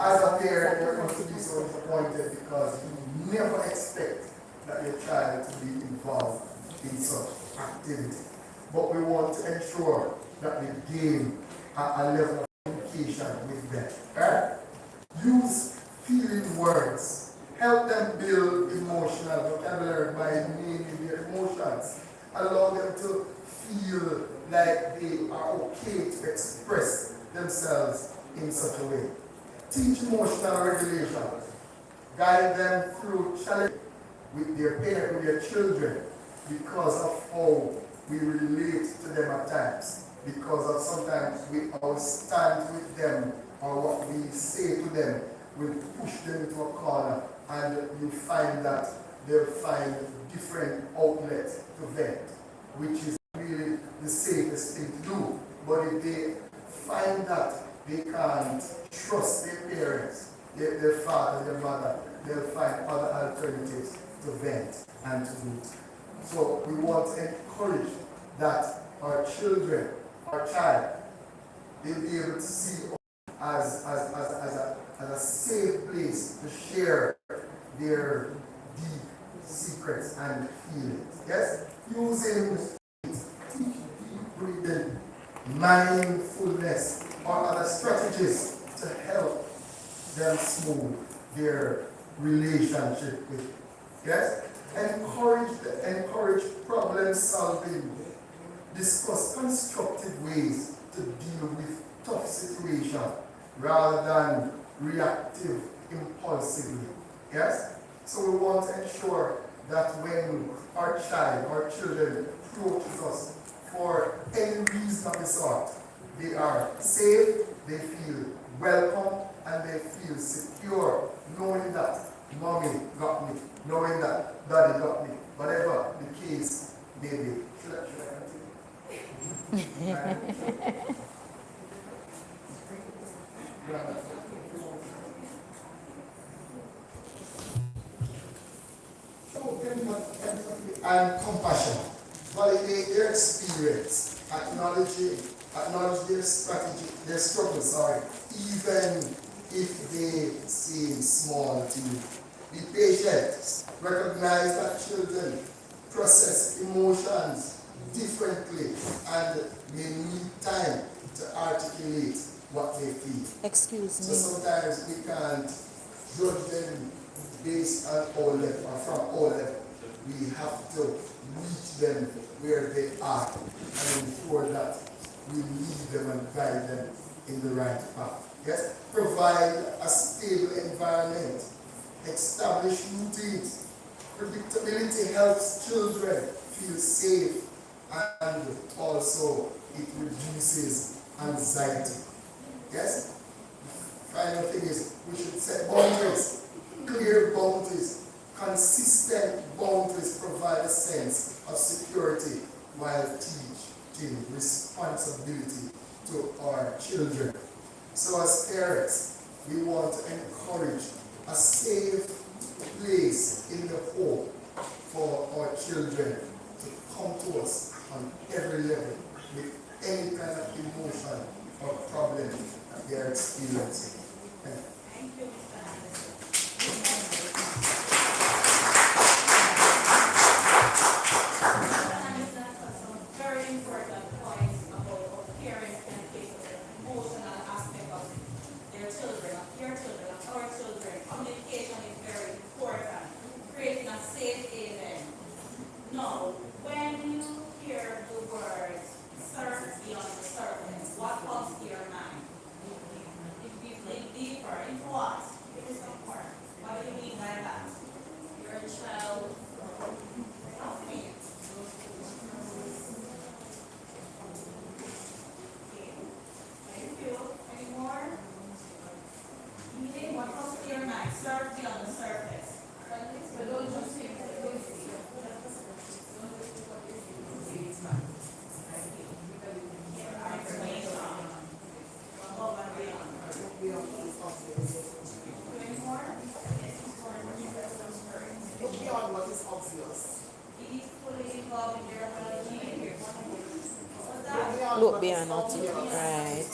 as a parent, you're going to be so disappointed because you never expect that your child to be involved in such activity. But we want to ensure that we gain a level of communication with them. Right? Use feeling words. Help them build emotional vocabulary by naming their emotions. Allow them to feel like they are okay to express themselves in such a way. Teach emotional regulation. Guide them through challenges with their parents, with their children, because of how we relate to them at times. Because of sometimes our stand with them or what we say to them will push them into a corner, and you find that they'll find different outlets to vent, which is really the safest thing to do. But if they find that they can't trust their parents, their father, their mother, they'll find other alternatives to vent and to do. So we want to encourage that our children, our child, they'll be able to see as a safe place to share their deep secrets and feelings. Yes? Using deep breathing, mindfulness, or other strategies to help them smooth their relationship with you. Yes? Encourage problem solving. Discuss constructive ways to deal with tough situations rather than reactive impulsively. Yes? So we want to ensure that when our child, our children approaches us for any reason of the sort, they are safe, they feel welcome, and they feel secure, knowing that mommy got me, knowing that daddy got me, whatever the case may be. Should I continue? And compassion. Validate their experience, acknowledge their strategy, their struggles, even if they seem small to you. Be patient. Recognize that children process emotions differently and may need time to articulate what they feel. Excuse me. So sometimes we can't judge them based on our level or from our level. We have to reach them where they are and ensure that we lead them and guide them in the right path. Yes? Provide a stable environment. Establish routines. Predictability helps children feel safe, and also it reduces anxiety. Yes? Final thing is we should set boundaries, clear boundaries. Consistent boundaries provide a sense of security while teaching responsibility to our children. So as parents, we want to encourage a safe place in the home for our children to come to us on every level with any kind of emotion or problem that they are experiencing. Thank you. Look beyond it. Right.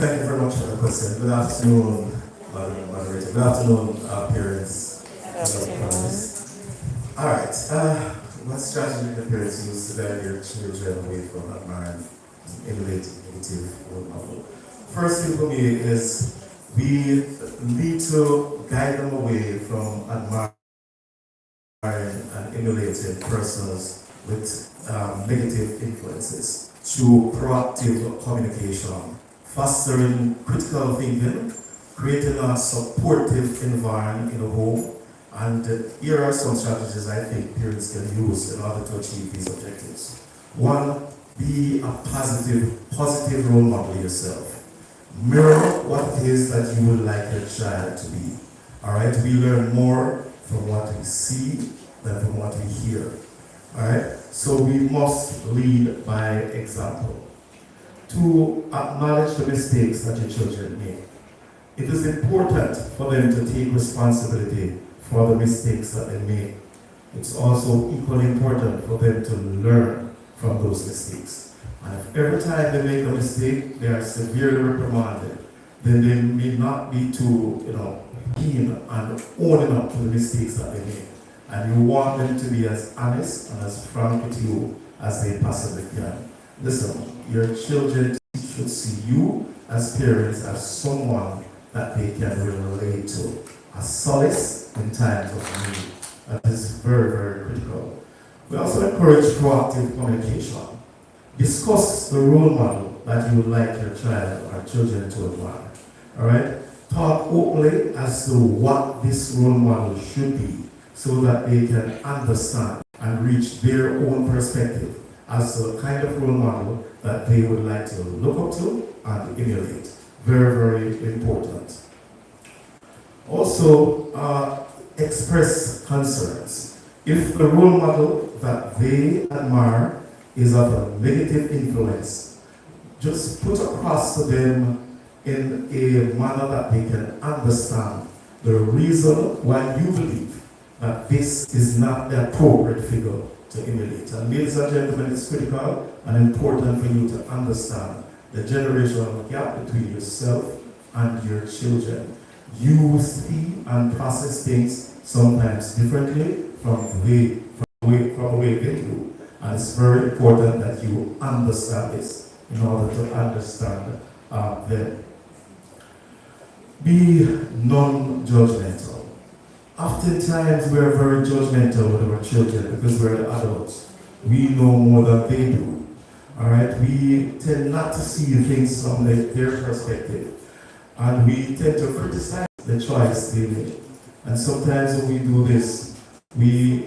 Thank you very much for the question. Good afternoon, Madam Moderator. Good afternoon, parents. Good afternoon. All right. What strategy the parents use to guide their children away from admiring and emulating negative role model? First thing for me is we need to guide them away from admiring and emulating persons with negative influences through proactive communication, fostering critical thinking, creating a supportive environment in the home, and here are some strategies I think parents can use in order to achieve these objectives. One, be a positive role model yourself. Mirror what it is that you would like your child to be. All right, we learn more from what we see than from what we hear. All right, so we must lead by example. To acknowledge the mistakes that your children make. It is important for them to take responsibility for the mistakes that they make. It's also equally important for them to learn from those mistakes. And if every time they make a mistake, they are severely reprimanded, then they may not be too, keen and owning up to the mistakes that they make. And you want them to be as honest and as frank with you as they possibly can. Listen, your children should see you as parents as someone that they can relate to, a solace in times of need. That is very, very critical. We also encourage proactive communication. Discuss the role model that you would like your child or children to admire. All right? Talk openly as to what this role model should be so that they can understand and reach their own perspective as the kind of role model that they would like to look up to and emulate. Very, very important. Also, express concerns. If the role model that they admire is of a negative influence, just put across to them in a manner that they can understand the reason why you believe that this is not the appropriate figure to emulate. And ladies and gentlemen, it's critical and important for you to understand the generational gap between yourself and your children. You see and process things sometimes differently from the way they do. And it's very important that you understand this in order to understand them. Be non-judgmental. Oftentimes we are very judgmental with our children because we're the adults. We know more than they do. All right, we tend not to see things from their perspective, and we tend to criticize the choice they make. And sometimes when we do this, we,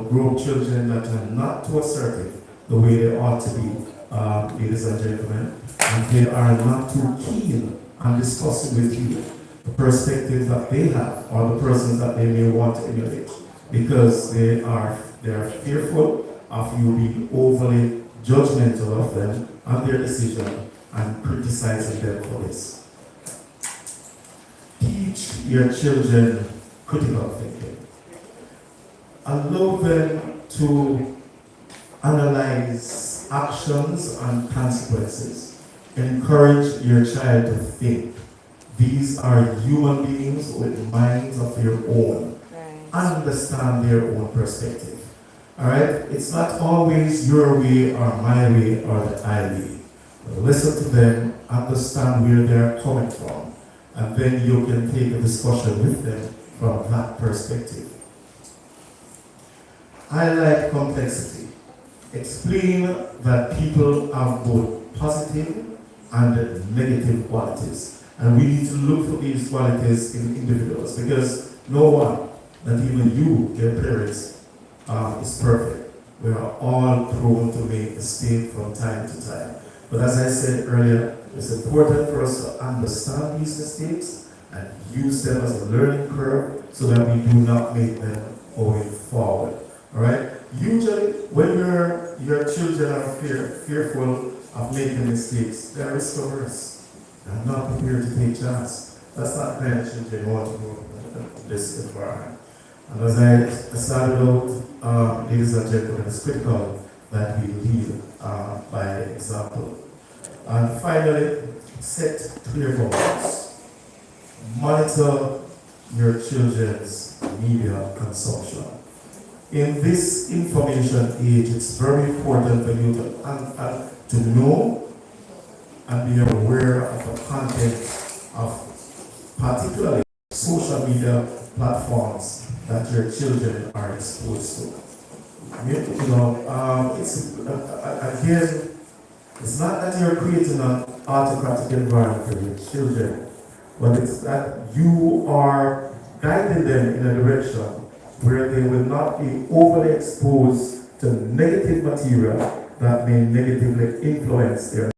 grow up children that are not too assertive the way they ought to be, ladies and gentlemen, and they are not too keen on discussing with you the perspectives that they have or the persons that they may want to emulate, because they are fearful of you being overly judgmental of them and their decision and criticizing them for this. Teach your children critical thinking. Allow them to analyze actions and consequences. Encourage your child to think. These are human beings with minds of their own. Right. Understand their own perspective. All right? It's not always your way or my way or the I way. Listen to them, understand where they're coming from, and then you can take a discussion with them from that perspective. Highlight complexity. Explain that people have both positive and negative qualities. And we need to look for these qualities in individuals, because no one, not even you, their parents, is perfect. We are all prone to make mistakes from time to time. But as I said earlier, it's important for us to understand these mistakes and use them as a learning curve so that we do not make them going forward. All right? Usually, when your children are fearful of making mistakes, they're risk averse. They're not prepared to take chance. That's not the kind of children you want to go in this environment. And as I started out, ladies and gentlemen, it's critical that we lead by example. And finally, set clear goals. Monitor your children's media consumption. In this information age, it's very important for you to know and be aware of the content of particularly social media platforms that your children are exposed to. It's again, it's not that you're creating an autocratic environment for your children, but it's that you are guiding them in a direction where they will not be overly exposed to negative material that may negatively influence their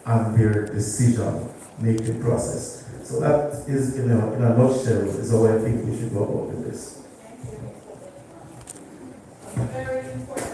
and their decision-making process. So that is, in a nutshell, is how I think we should go about with this. Very important.